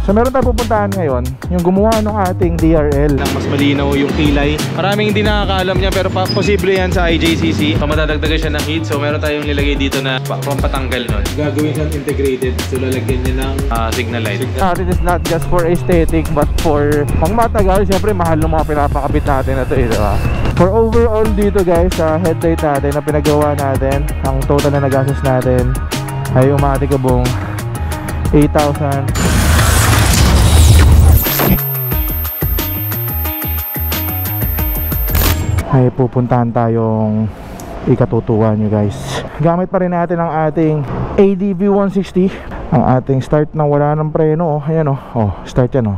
So meron tayong pupuntahan ngayon, yung gumawa ng ating DRL nang mas malinaw yung kilay. Maraming hindi nakakaalam niya pero posible yan sa IJCC. So madadagdagan siya ng heat. So meron tayong nilagay dito na pampatanggal nun. Gagawin siyang integrated. So lalagyan niya ng signal light. It is not just for aesthetic but for pang matagal. Siyempre mahal ng mga pinapakabit natin na ito eh, diba? For overall dito guys, sa headlight natin na pinagawa natin, ang total na nagastos natin ay umatikabong 8,000. Ay pupuntahan tayong ikatutuwa nyo guys. Gamit pa rin natin ang ating ADV 160. Ang ating start ng wala ng preno. Ayan oh, start yan oh.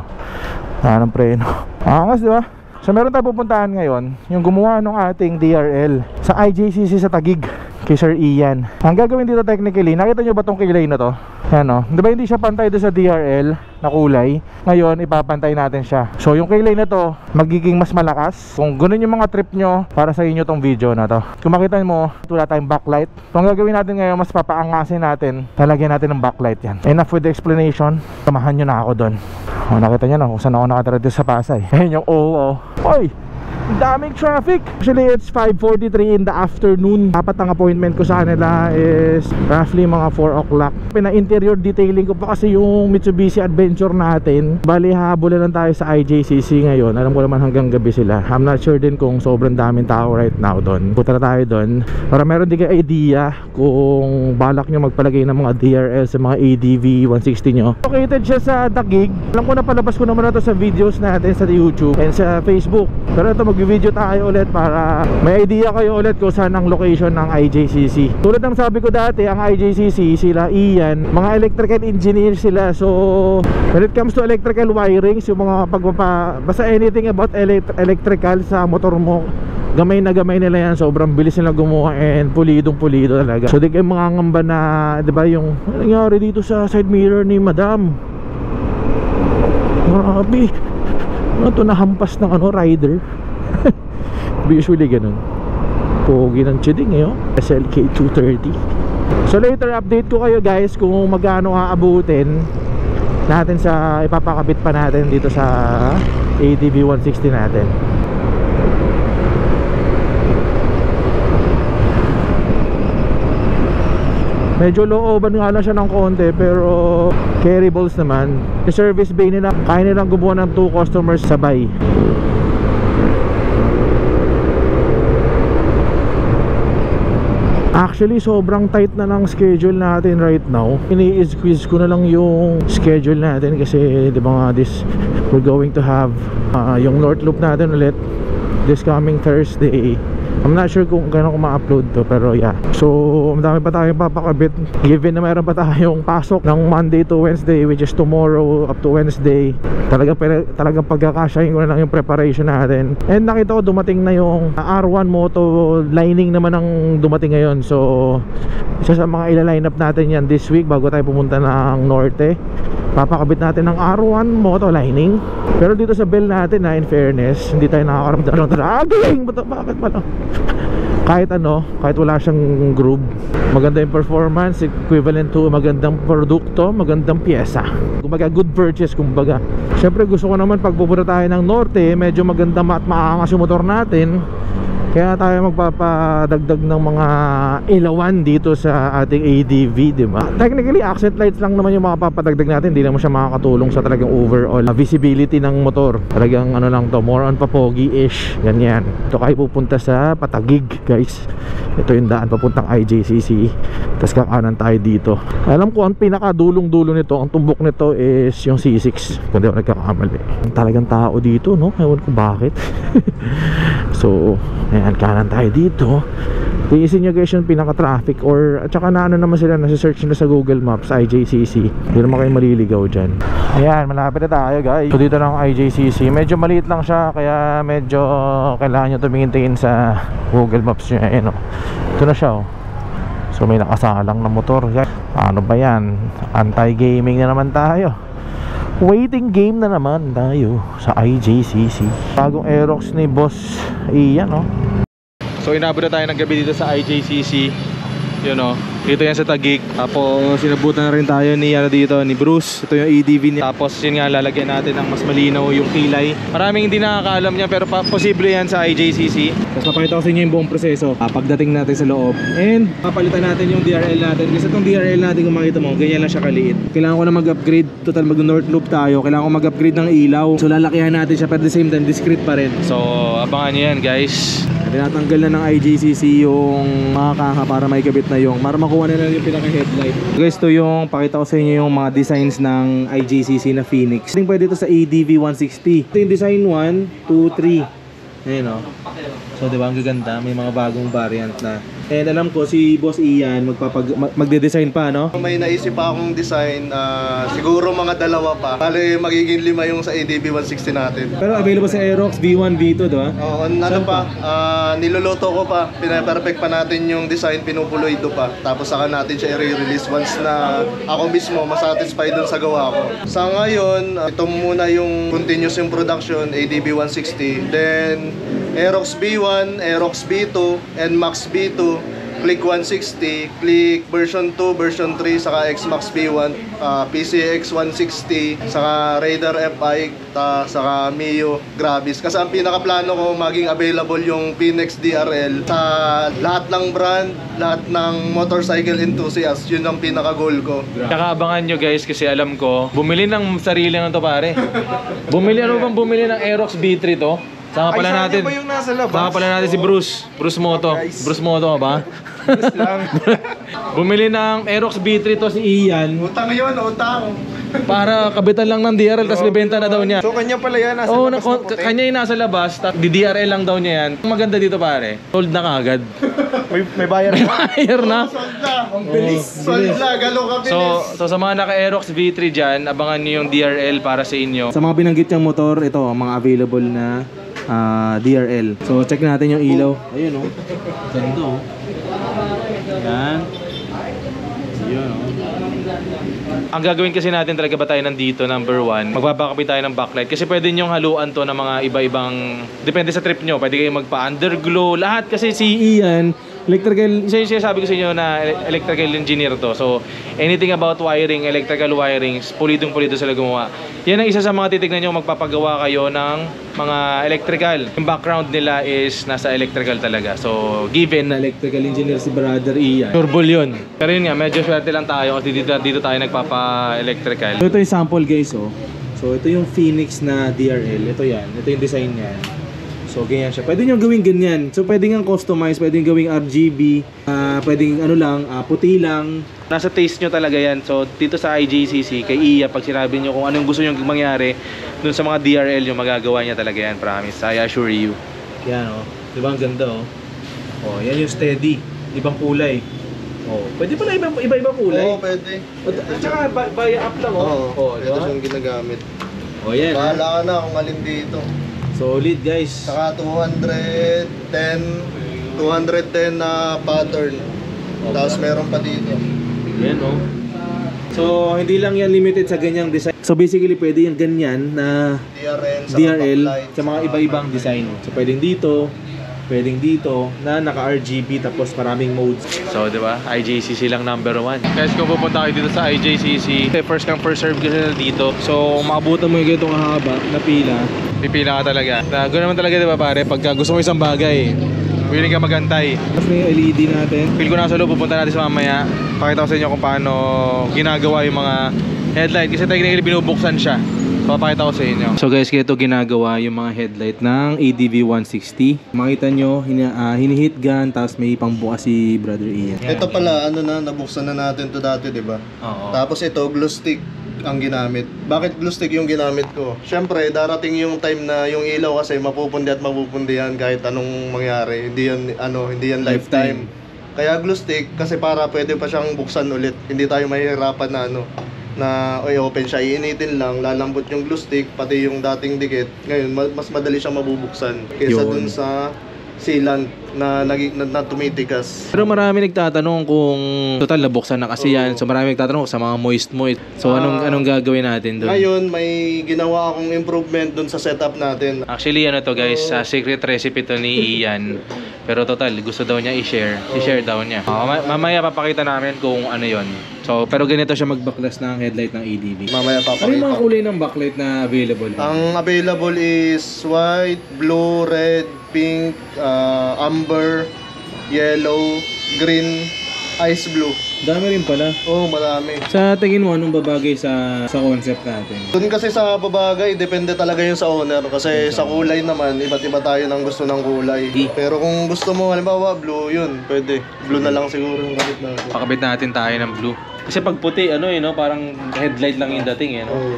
Wala ng preno. Angas diba? So meron tayong pupuntahan ngayon, yung gumawa ng ating DRL sa IJCC sa Taguig kay Sir Ian. Ang gagawin dito technically, nakita nyo ba tong kilay na to? Ayan o, diba hindi siya pantay doon sa DRL na kulay? Ngayon ipapantay natin siya. So yung kilay na to magiging mas malakas. Kung ganun yung mga trip nyo, para sa inyo tong video na to. Kung makita mo, wala tayong backlight. So ang gagawin natin ngayon, mas papaangasin natin, talagyan natin ng backlight yan. Enough with the explanation. Samahan nyo na ako doon. O nakita nyo na kung saan ako nakatira dito sa Pasay. Ayan yung oo. Oy! Daming traffic. Actually it's 5:43 in the afternoon. Dapat ang appointment ko sa kanila is roughly mga 4 o'clock. Pina-interior detailing ko pa kasi yung Mitsubishi Adventure natin. Bali habulan lang tayo sa IJCC ngayon. Alam ko naman hanggang gabi sila. I'm not sure din kung sobrang daming tao right now doon. Punta na tayo doon para meron din kayo idea kung balak nyo magpalagay ng mga DRL sa mga ADV 160 nyo. Located siya sa Taguig. Alam ko na palabas ko naman na to sa videos natin sa YouTube and sa Facebook. Pero ito mag-video tayo ulit para may idea kayo ulit kung saan ang location ng IJCC. Tulad ng sabi ko dati, ang IJCC, sila Ian, mga electrical engineer sila. So when it comes to electrical wirings, yung mga basta anything about electrical sa motor mo, gamay na gamay nila yan. Sobrang bilis nila gumawa and pulidong pulido talaga. So di kayo mangangamba na, diba yung nangyari dito sa side mirror ni Madam. Grabe, ito nahampas ng rider. Usually ganun. Pogi ng chiding SLK 230. So later update ko kayo guys kung magkano aabutin natin sa ipapakabit pa natin dito sa ADV 160 natin. Medyo low-oban nga lang siya ng konti pero carryables naman. Yung service bay nila, kaya nilang gumawa ng 2 customers sabay. Actually sobrang tight na ng schedule natin right now. Ini-squeeze ko na lang yung schedule natin kasi di ba nga we're going to have yung North Loop natin ulit this coming Thursday. I'm not sure kung kailan ko ma-upload to pero yeah. So madami pa tayong papakabit. Given na mayroon pa tayong pasok ng Monday to Wednesday, which is tomorrow up to Wednesday, talagang pagkakasyahin ko na lang yung preparation natin. And nakita ko dumating na yung R1 Moto lining naman ang dumating ngayon. So isa sa mga ila-line up natin yan this week bago tayo pumunta ng Norte. Papakabit natin ng R1 Moto lining. Pero dito sa bell natin in fairness, hindi tayo nakakaramdam ng dragging. Bakit pa lang? Kahit kahit wala siyang groove, maganda yung performance, equivalent to magandang produkto, magandang pyesa. Kumbaga good purchase kumbaga. Siyempre gusto ko naman pag pupunta tayo ng Norte, medyo maganda at maangas yung motor natin. Kaya tayo magpapadagdag ng mga ilawan dito sa ating ADV, di ba? Technically, accent lights lang naman yung makapapadagdag natin. Hindi naman siya makakatulong sa talagang overall visibility ng motor. Talagang lang to, more on papogi-ish. Ganyan. Ito kayo pupunta sa Taguig, guys. Ito yung daan papuntang IJCC. Tapos kakanan tayo dito. Alam ko, ang pinakadulong-dulo nito, ang tumbok nito is yung C6. Kung di ako nagkakamali. Talagang tao dito, no? Ewan ko bakit. So, ayan, kanan tayo dito. Tiisin nyo guys yung pinaka-traffic or at saka na naman sila, nasa-search nyo sa Google Maps, IJCC. Hindi naman kayo maliligaw dyan. Ayan, malapit na tayo guys. So dito ng IJCC, medyo maliit lang siya, kaya medyo kailangan nyo tumingin sa Google Maps nyo. Ayan, ito na siya So may nakasalang na motor guys. Ano ba yan? Anti-gaming na naman tayo. Waiting game na naman tayo sa IJCC. Bagong Aerox ni Boss Ian So inabot na tayo ng gabi dito sa IJCC. Dito yan sa Taguig. Tapos sinabutan na rin tayo ni dito ni Bruce. Ito yung ADV niya. Tapos yun nga lalagyan natin ng mas malinaw yung kilay. Maraming hindi nakakaalam niya pero posible yan sa IJCC. Tapos papakita ko sa inyo yung buong proseso pagdating natin sa loob. And papalitan natin yung DRL natin. Kasi itong DRL natin kung makita mo, ganyan lang siya kaliit. Kailangan ko na mag-upgrade. Total mag-north loop tayo. Kailangan ko mag-upgrade ng ilaw. So lalakihan natin siya pero at the same time discreet pa rin. So abangan nyo yan guys. Tinatanggal na ng IJCC yung mga kanga para may kabit na yung para makuha na lang yung pinaka-headlight. Guys, to yung pakita ko sa inyo yung mga designs ng IJCC na Phoenix. Pwede ito sa ADV 160. Ito yung design 1, 2, 3. Ayun o. So diba ang gaganda, may mga bagong variant na. And alam ko si Boss Ian magde-design pa, no? May naisip pa akong design, siguro mga dalawa pa. Bale magiging 5 yung sa ADV 160 natin. Pero available sa Aerox V1, V2, diba? Oo, ano pa, niluluto ko pa, pinaperfect pa natin yung design, pinupuloido pa. Tapos saka natin siya i-release once na ako mismo masatisfied dun sa gawa ko. Sa ngayon, ito muna yung continuous yung production, ADV 160. Then Aerox B1, Aerox B2, NMAX B2, Click 160, Click version 2, version 3, saka XMAX B1, PCX 160, saka Raider FI, saka Mio Gravis. Kasi ang pinakaplano ko maging available yung Phoenix DRL sa lahat ng brand, lahat ng motorcycle enthusiast. Yun ang pinaka-goal ko. Tsaka abangan nyo guys kasi alam ko, bumili ng sarili ng to pare. Bumili ng Aerox B3 to. Sama pala natin. Ba yung nasa labas? Sama pala natin si Bruce. Bruce Moto. Bruce Moto ka ba? Bumili ng Aerox B3 to si Ian. Utang yun, utang. Para kabitan lang ng DRL tapos libenta na daw niya. So kanya pala yan, nasa Oo, labas na puti? kanya yung nasa labas, di DRL lang daw niya yan. Ang maganda dito pare, sold na kagad. May bayar May buyer na. Sold na. Ang bilis. Sold na, gano'ng kabilis. So sa mga naka-Aerox V3 dyan, abangan nyo yung DRL para sa inyo. Sa mga binanggit niyang motor, ito, mga available na DRL. So check natin yung ilaw. Ayun oh. Ganda oh. Yan. Yun oh. Ang gagawin kasi natin talaga ba tayo nandito, number 1, magbabakapit tayo ng backlight. Kasi pwede nyong haluan to ng mga iba-ibang, depende sa trip nyo. Pwede kayong magpa-underglow. Lahat kasi si Ian, electrical, sabi ko sa inyo na electrical engineer to. So, anything about wiring, electrical wiring, pulidong-pulido sila gumawa. Yan ang isa sa mga titignan nyo magpapagawa kayo ng mga electrical. Yung background nila is nasa electrical talaga. So, given na electrical engineer si Brother Ian, sureball yun. Pero yun nga, medyo swerte lang tayo kasi dito tayo nagpapa-electrical. So, ito yung sample guys, oh. So, ito yung Phoenix na DRL. Ito yan. Ito yung design niyan. So, ganyan siya. Pwede nyo gawing ganyan. So, pwede nga customize, pwede gawing RGB, pwedeng ano lang, puti lang. Nasa taste nyo talaga yan. So, dito sa IJCC, kay Iya, pag sinabi nyo kung anong gusto nyo mangyari, dun sa mga DRL yung magagawa niya talaga yan, promise. I assure you. Yan, oh. Diba ang ganda, oh. Oh, yan yung steady. Ibang kulay. Oh, pwede pala iba-ibang kulay. Oo, pwede. At saka, buy up lang, oh. Oo, Diba? ito siyang ginagamit. Oh, yan. Bahala ka na kung alin dito. Solid, guys. Saka 210 na pattern. Tapos meron pa dito. Yan oh. So hindi lang yan limited sa ganyang design. So basically pwede yung ganyan na DRL sa mga iba-ibang design. So pwedeng dito na naka-RGB tapos maraming modes. So di ba? IJCC lang number 1. Guys, kung pupunta kayo dito sa IJCC, first come first serve kasi dito. So maabutan mo yung ganitong haba na pila. Pipila ka talaga. Ganoon naman talaga, di ba pare? Pagka gusto mo isang bagay, willing ka magantay. Tapos may LED natin. Feel ko na sa loob, pupunta natin sa mamaya. Pakita ko sa inyo kung paano ginagawa yung mga headlight. Kasi technically binubuksan siya. Papakita ko sa inyo. So guys, kaya ito ginagawa yung mga headlight ng ADV 160. Makita nyo, hinihit gun, tapos may pangbukas si Brother Ian. Ito pala, nabuksan na natin to dati, di ba? Oo. Tapos ito, glue stick ang ginamit. Bakit glue stick yung ginamit ko? Siyempre, darating yung time na yung ilaw kasi mapupundi at mapupundi yan kahit anong mangyari. Hindi yan lifetime. Kaya glue stick kasi para pwede pa siyang buksan ulit. Hindi tayo mahihirapan na open siya. Iinitin lang, lalambot yung glue stick, pati yung dating dikit. Ngayon, mas madali siyang mabubuksan kaysa dun sa sealant na tumitigas. Pero marami nagtatanong kung total nabuksan na kasi yan. So marami nagtatanong sa mga moist. So anong gagawin natin doon? Ngayon, may ginawa akong improvement dun sa setup natin. Actually, ano to guys, secret recipe to ni Ian. Pero total, gusto daw niya i-share. I-share daw niya. Mamaya papakita namin kung ano yon. So, pero ganito siya magbaklas ng headlight ng EDV. Mamaya Ano yung papakita. mga kulay ng backlight na available? Ang available is white, blue, red, pink, amber, yellow, green, ice blue. Dami rin pala. Oh, marami. Sa tingin mo, anong babagay sa concept natin? Doon kasi sa babagay, depende talaga yun sa owner. Kasi sa kulay naman, iba't iba tayo ng gusto ng kulay. Pero kung gusto mo, halimbawa, blue, yun, pwede. Blue na lang siguro yung gamit natin. Pakabit natin tayo ng blue. Kasi pag puti, parang headlight lang yung dating, Oh.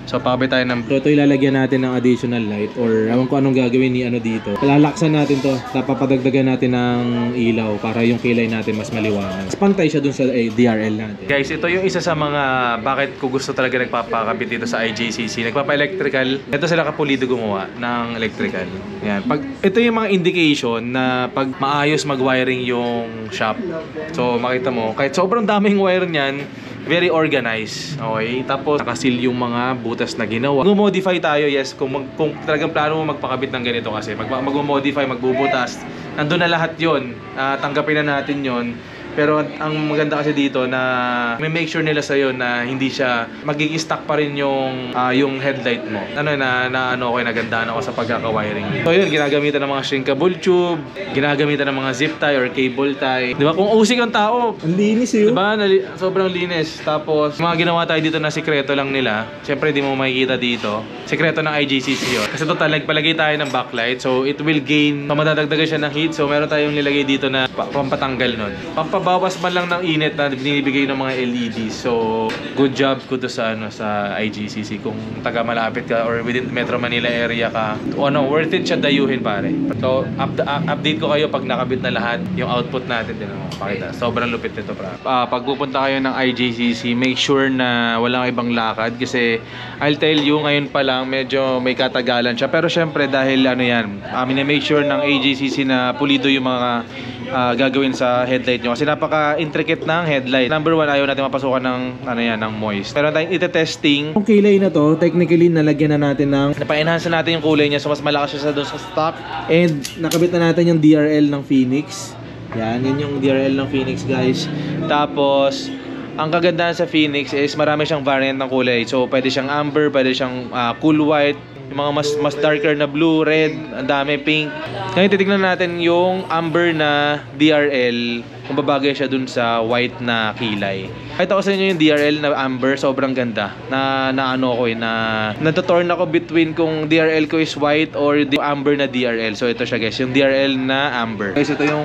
So, pakabit tayo ng blue. So, ito ilalagyan natin ng additional light or ewan ko anong gagawin ni dito. Lalaksan natin to. Papadagdagan natin ng ilaw para yung kilay natin mas maliwanag. Pantay siya dun sa DRL natin. Guys, ito yung isa sa mga bakit ko gusto talaga nagpapakabit dito sa IJCC. Nagpapa-electrical. Ito sila kapulido gumawa ng electrical. Yan. Ito yung mga indication na pag maayos mag-wiring yung shop. So, makita mo, kahit sobrang daming wire niyan, very organized. Okay? Tapos nakasil yung mga butas na ginawa. Mag-modify tayo, yes, kung talagang plano mo magpakabit ng ganito kasi mag-modify, magbubutas, nandun na lahat yon. Tanggapin na natin yon. Pero ang maganda kasi dito na may make sure nila sa'yo na hindi siya magiging-stock pa rin yung headlight mo. Nagandaan ako sa pagkaka-wiring. So yun, ginagamitan ng mga shrinkable tube, ginagamitan ng mga zip tie or cable tie. Di ba? Kung usik ang tao, Ang linis di ba? Sobrang linis. Tapos, mga ginawa tayo dito na sikreto lang nila. Siyempre, di mo makikita dito. Sikreto ng IJCC yun. Kasi total, nagpalagay tayo ng backlight. So, it will gain, madadagdagan siya ng heat. So, meron tayong nilagay dito na pampatanggal nun. Pampabawas man lang ng init na binibigay ng mga LEDs. So, good job ko to sa IJCC. Kung taga malapit ka or within Metro Manila area ka, worth it siya dayuhin, pare. So, update ko kayo pag nakabit na lahat yung output natin. Din mo pakita. Sobrang lupit nito, pare. Pag pupunta kayo ng IJCC, make sure na walang ibang lakad kasi I'll tell you, ngayon pa lang medyo may katagalan siya. Pero syempre dahil make sure ng IJCC na pulido yung mga gagawin sa headlight nyo kasi napaka-intricate ng headlight. Number one, ayaw natin mapasukan ng moist. Pero tayong ite-testing. Yung kilay na to, technically nalagyan na natin napa-enhance na natin yung kulay niya so mas malakas siya sa doon sa stock. And nakabit na natin yung DRL ng Phoenix. Yan yung DRL ng Phoenix, guys. Tapos ang kagandahan sa Phoenix is marami siyang variant ng kulay. So pwede siyang amber, pwede siyang cool white, yung mga mas darker na blue, red, ang dami, pink. Ngayon titignan natin yung amber na DRL kung babagay siya dun sa white na kilay. Kahit ako sa inyo yung DRL na amber, sobrang ganda. Natotorn ako between kung DRL ko is white or the amber na DRL. So ito siya, guys, yung DRL na amber. Guys, ito yung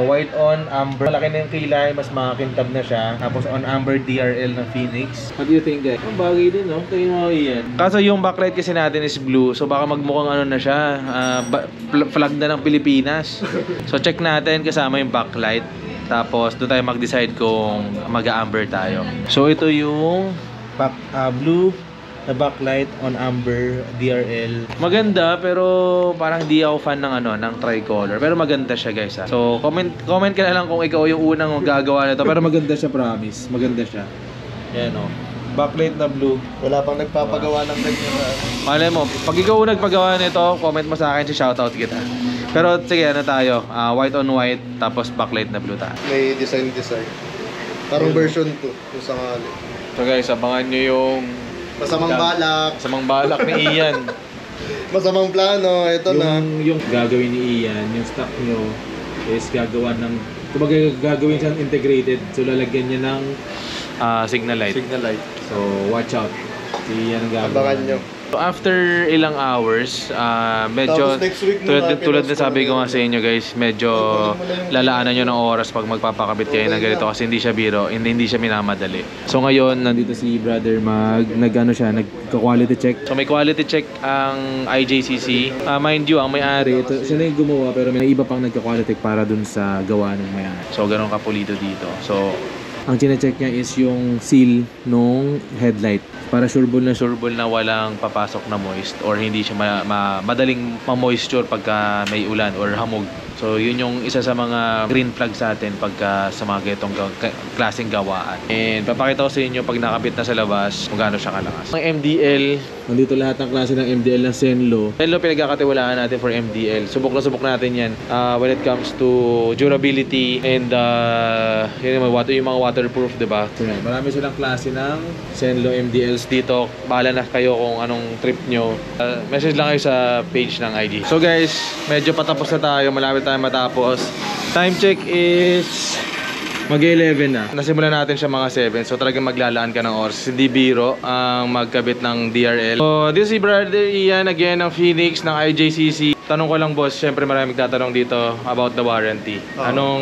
white on amber. Malaki na yung kilay, mas makakintab na siya. Tapos on amber DRL na Phoenix. What do you think, guys? Ang bagay din, no? Tingin mo yan. Kaso yung backlight kasi natin is blue. So baka magmukhang na siya, flag na ng Pilipinas. So check natin kasama yung backlight. Tapos doon tayo mag-decide kung mag-amber tayo. So ito yung blue na backlight on amber DRL. Maganda pero parang di ako fan ng tricolor. Pero maganda siya, guys. So comment ka na lang kung ikaw yung unang gagawa nito. Pero maganda siya, promise. Maganda siya. Yan backlight na blue. Wala pang nagpapagawa ng ganyan. Malay mo, pag ikaw nagpagawa nito, comment mo sa akin, shoutout kita. Pero sige, tayo? White on white, tapos backlight na blue tayo. May design. Parang version 2 kung sakali. So guys, abangan nyo yung Masamang balak ni Ian. Masamang plano, ito na. Yung gagawin ni Ian, yung stock nyo is gagawin siyang integrated. So lalagyan niya ng signal light. So watch out. Si Ian ang gagawin. Abangan nyo. So after ilang hours, medyo Tapos next week na tulad na sabi ko nga sa inyo, guys, medyo lalaanan nyo ng oras pag magpapakabit kayo ng ganito kasi hindi siya biro, hindi siya minamadali. So ngayon, nandito si Brother nagka-quality check. So may quality check ang IJCC. Mind you, ang may-ari, siya na yung gumawa pero may iba pang nagka-quality check para dun sa gawa ng may-ari. So ganun kapulido dito. So ang chine-check niya is yung seal nung headlight para sureball na walang papasok na moist or hindi siya madaling ma-moisture pagka may ulan or hamog. So yun yung isa sa mga green flag sa atin pagka sa mga ganitong klaseng gawaan. And papakita ko sa inyo pag nakabit na sa labas kung gaano siya kalakas. Ang MDL, nandito lahat ng klase ng MDL ng Zenlo. Zenlo pinagkakatiwalaan natin for MDL. Subok na subok natin yan when it comes to durability and yun yung mga waterproof, diba? So yan, marami silang klase ng Zenlo MDLs dito. Bahala na kayo kung anong trip nyo. Message lang kayo sa page ng IG. So guys, medyo patapos na tayo. Malapit tayo matapos. Time check is mag-11 na. Nasimulan natin siya mga 7. So talagang maglalaan ka ng oras. Hindi biro ang magkabit ng DRL. So this is Brother Ian again ng Phoenix ng IJCC. Tanong ko lang boss, syempre marami magtatanong dito about the warranty. Anong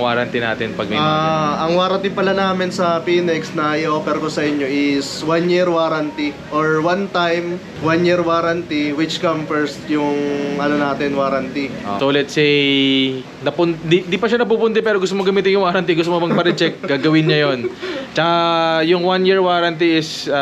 warranty natin pag may ang warranty pala namin sa Phoenix na i-offer ko sa inyo is 1 year warranty or one time 1 year warranty, which come first yung ano natin warranty. So let's say di pa siya napupunti pero gusto mo gamitin yung warranty, gusto mo bang pa-recheck, gagawin niya yon. Tsaka yung 1 year warranty is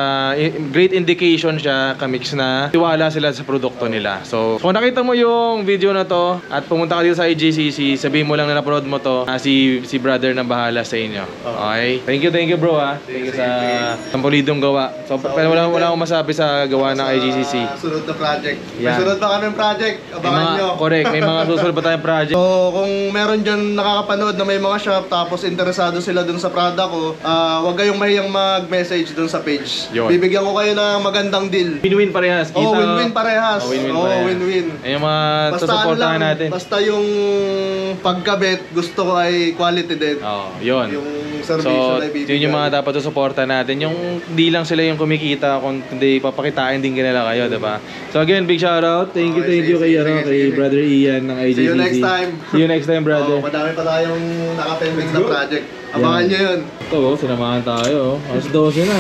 great indication siya, kamix na tiwala sila sa produkto nila. So kung nakita mo yung video na to at pumunta ka dito sa IJCC, sabihin mo lang na napanood mo to, si brother na bahala sa inyo. Okay? Thank you bro ha. Thank you sa pulidong gawa. So pero wala akong masabi sa gawa ng IJCC. Sunod na project. May Yan. sunod pa kami project. Abangan nyo. Correct, may mga susunod pa tayong project. So kung meron dyan nakakapanood na may mga shop tapos interesado sila dun sa product ko, wag kayong mahiyang mag-message dun sa page. Yun. Bibigyan ko kayo ng magandang deal. Win-win parehas. Win-win parehas. Win-win. Ayun mga susuportahan natin. Basta yung pagkabit, gusto ko ay quality din. Yun. Yung servisyo na ibibigay. Yun yung mga dapat susuportahan natin. Yung di lang sila yung kumikita, kundi papakitain din nila kayo, diba? So again, big shoutout. Thank you kay Brother Ian ng IJCC. See you next time. See you next time, brother. Madami pa tayong nakapending na project. Abangan nyo yun. Ito, sinamahan tayo. Alas 12 na.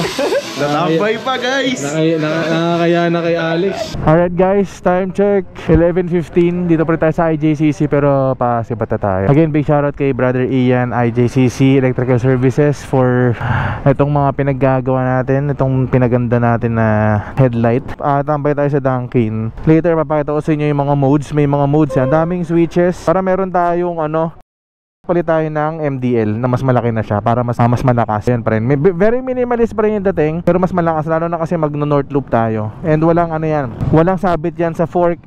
Natambay pa guys. Nakakaya na kay Alex. Alright guys, time check 11:15. Dito pa rin tayo sa IJCC pero pasipat na tayo. Again, big shoutout kay Brother Ian, IJCC Electrical Services for itong mga pinaggagawa natin, itong pinaganda natin na headlight. Tambay tayo sa Dunkin. Later papakita ko sa inyo yung mga modes. May mga modes yan, daming switches para meron tayong palit tayo ng MDL na mas malaki na siya para mas malakas. Yan pa rin. Very minimalist pa rin yung dating pero mas malakas lalo na kasi mag-north loop tayo. And walang walang sabit yan sa fork.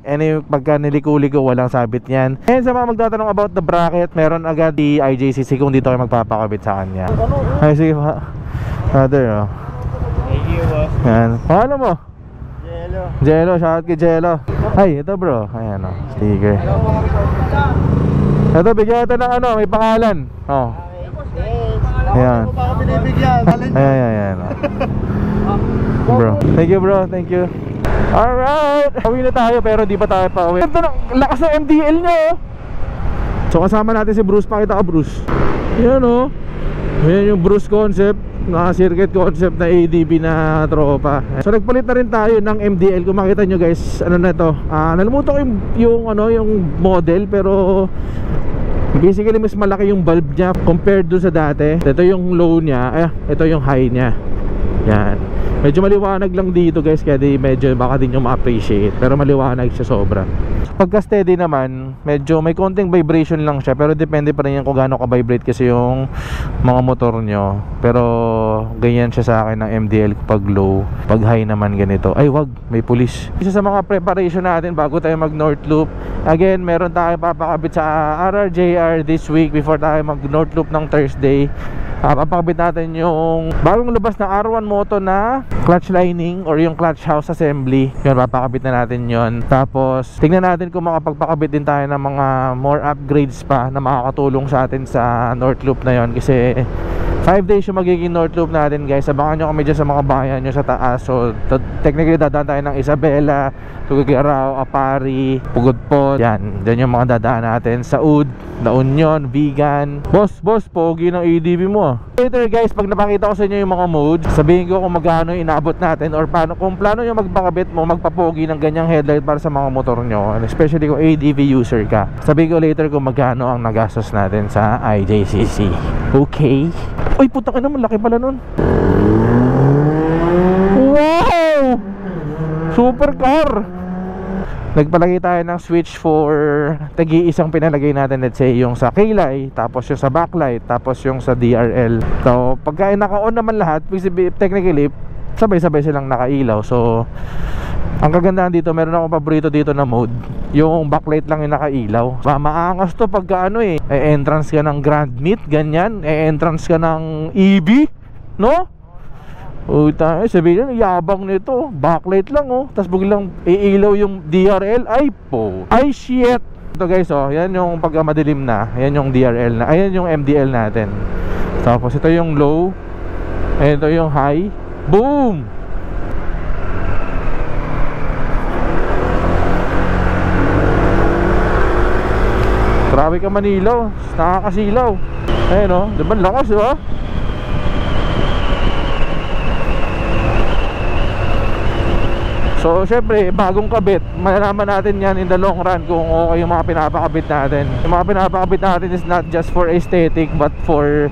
Pagka niliko-liko walang sabit yan. And sa mga magtatanong about the bracket, meron agad di IJCC kung dito kayo magpapakabit sa kanya. Ay sige pa. Brother Thank you boss. Yan. Paano mo? Jello. Shoutout kay Jello. Ay, ito bro. Ayan sticker. Ito, bigyan ito ng may pangalan. Ayan. Ayan. Bro. Thank you bro, thank you. Alright. Uwi na tayo pero di pa tayo pa uwi. Ito, lakas ng MDL niya So kasama natin si Bruce. Pakita ka Bruce. Yan Yan yung Bruce concept. Circuit concept na ADB na tropa. So nagpalit na rin tayo ng MDL. Kung makita nyo guys, na to. Nalimutan ko yung model pero basically mas malaki yung bulb niya compared do sa dati. Ito yung low niya, ito yung high niya. Yan. Medyo maliwanag lang dito guys, kaya medyo baka din yung ma-appreciate. Pero maliwanag siya sobra. Pagka steady naman, medyo may konting vibration lang siya. Pero depende pa rin yan kung gaano ka-vibrate kasi yung mga motor nyo. Pero ganyan siya sa akin ng MDL pag low. Pag high naman ganito. Ay wag, may pulis. Isa sa mga preparation natin bago tayo mag North Loop. Again, meron tayo papakabit sa RRJR this week before tayo mag North Loop ng Thursday. Papakabit natin yung bagong labas na R1 Moto na clutch lining or yung clutch house assembly. Yun, papakabit na natin yun. Tapos tingnan natin kung makapagpakabit din tayo ng mga more upgrades pa na makakatulong sa atin sa North Loop na yun. Kasi 5 days yung magiging North Loop natin guys. Abangan nyo kami dyan sa mga bayan nyo sa taas. So technically dadaan tayo ng Isabela, Tuguegarao, Apari, Pugudpod. Yan, dyan yung mga dadaan natin. Saud, La Union, Vigan. Boss, pogi ng ADB mo. Later guys, pag napakita ko sa inyo yung mga modes, sabihin ko kung magkano inaabot natin or paano, kung plano nyo magpakabit mo, magpapogi ng ganyang headlight para sa mga motor nyo, and especially kung ADV user ka. Sabihin ko later kung magkano ang nagastos natin sa IJCC. Okay. Uy, putang ina, malaki pala nun. Wow! Super car! nagpalagay tayo ng switch for tagi-isang pinalagay natin, let's say yung sa kilay, tapos yung sa backlight, tapos yung sa DRL. So pagka naka-on naman lahat, technically sabay-sabay silang nakailaw. So ang kagandahan dito, meron akong paborito dito na mode, yung backlight lang yung nakailaw. Maangas to pagka entrance ka ng Grand Meet, ganyan, entrance ka ng EV, no? Sabihin nyo, yabang nito, backlight lang tapos biglang iilaw yung DRL. Ay shit. Ito guys, yan yung pagka madilim na, yan yung DRL na, ayan yung MDL natin. Tapos ito yung low, ayan ito yung high. Boom! Grabe ka Manila, nakakasilaw. Ayun diba lakas, diba? So syempre bagong kabit, malalaman natin yan in the long run kung okay yung mga pinapakabit natin. Yung mga pinapakabit natin is not just for aesthetic but for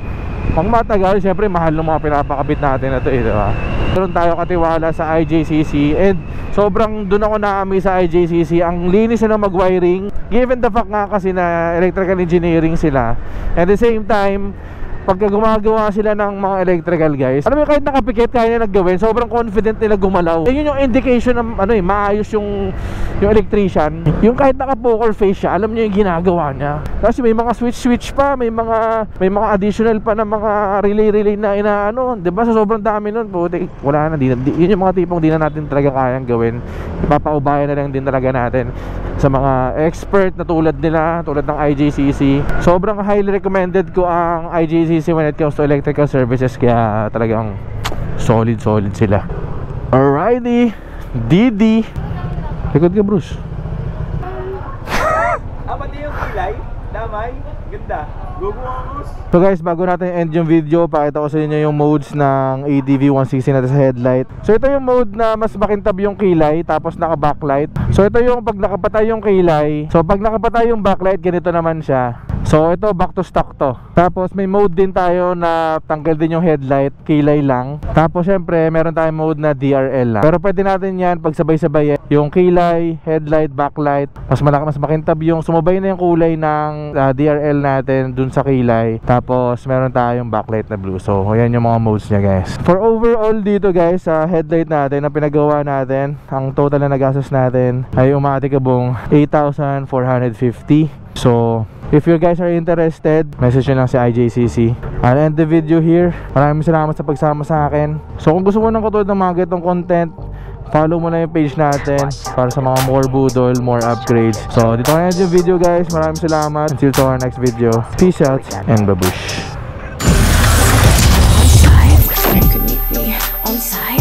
pang matagal. Syempre mahal ng mga pinapakabit natin na to, diba? Meron tayo katiwala sa IJCC and sobrang dun ako naami sa IJCC. Ang linis na mag-wiring, given the fact nga kasi na electrical engineering sila. At the same time, pagka gumagawa sila ng mga electrical guys, alam mo kahit nakapikit kaya na naggawin, sobrang confident nila gumalaw. Yun yung indication ng maayos yung electrician. Yung kahit naka-poker face siya, alam niyo yung ginagawa niya. Kasi may mga switch pa, may mga additional pa na mga relay na diba? Sa sobrang dami nun, puti, wala na, yun yung mga tipong di na natin talaga kayang gawin. Ipapaubayan na lang din talaga natin sa mga expert na tulad ng IJCC. Sobrang highly recommended ko ang IJCC when it comes to electrical services, kaya talagang solid sila. Alrighty, Didi, likod ka Bruce. Pati yung kilay, damay, ganda. So guys, bago natin end yung video, pakita ko sa inyo yung modes ng ADV 160 natin sa headlight. So ito yung mode na mas makintab yung kilay, tapos naka-backlight. So ito yung pag nakapatay yung kilay. So pag nakapatay yung backlight, ganito naman siya. So ito back to stock to. Tapos may mode din tayo na tanggal din yung headlight, kilay lang. Tapos syempre meron tayong mode na DRL lang. Pero pwede natin yan pag sabay-sabay yung kilay, headlight, backlight. Mas makintab yung sumabay na yung kulay ng DRL natin dun sa kilay. Tapos meron tayong backlight na blue. So ayan yung mga modes niya guys. For overall dito guys, sa headlight natin na pinagawa natin, ang total na nagastos natin ay umatikabong 8,450. So if you guys are interested, message nyo lang si IJCC. I'll end the video here. Maraming salamat sa pagsama sa akin. So kung gusto mo ng katulad ng mga ganitong content, follow mo na yung page natin para sa mga more budol, more upgrades. So dito na yung video guys. Maraming salamat. Until to our next video. Peace out and babush. On side, you could meet me on side.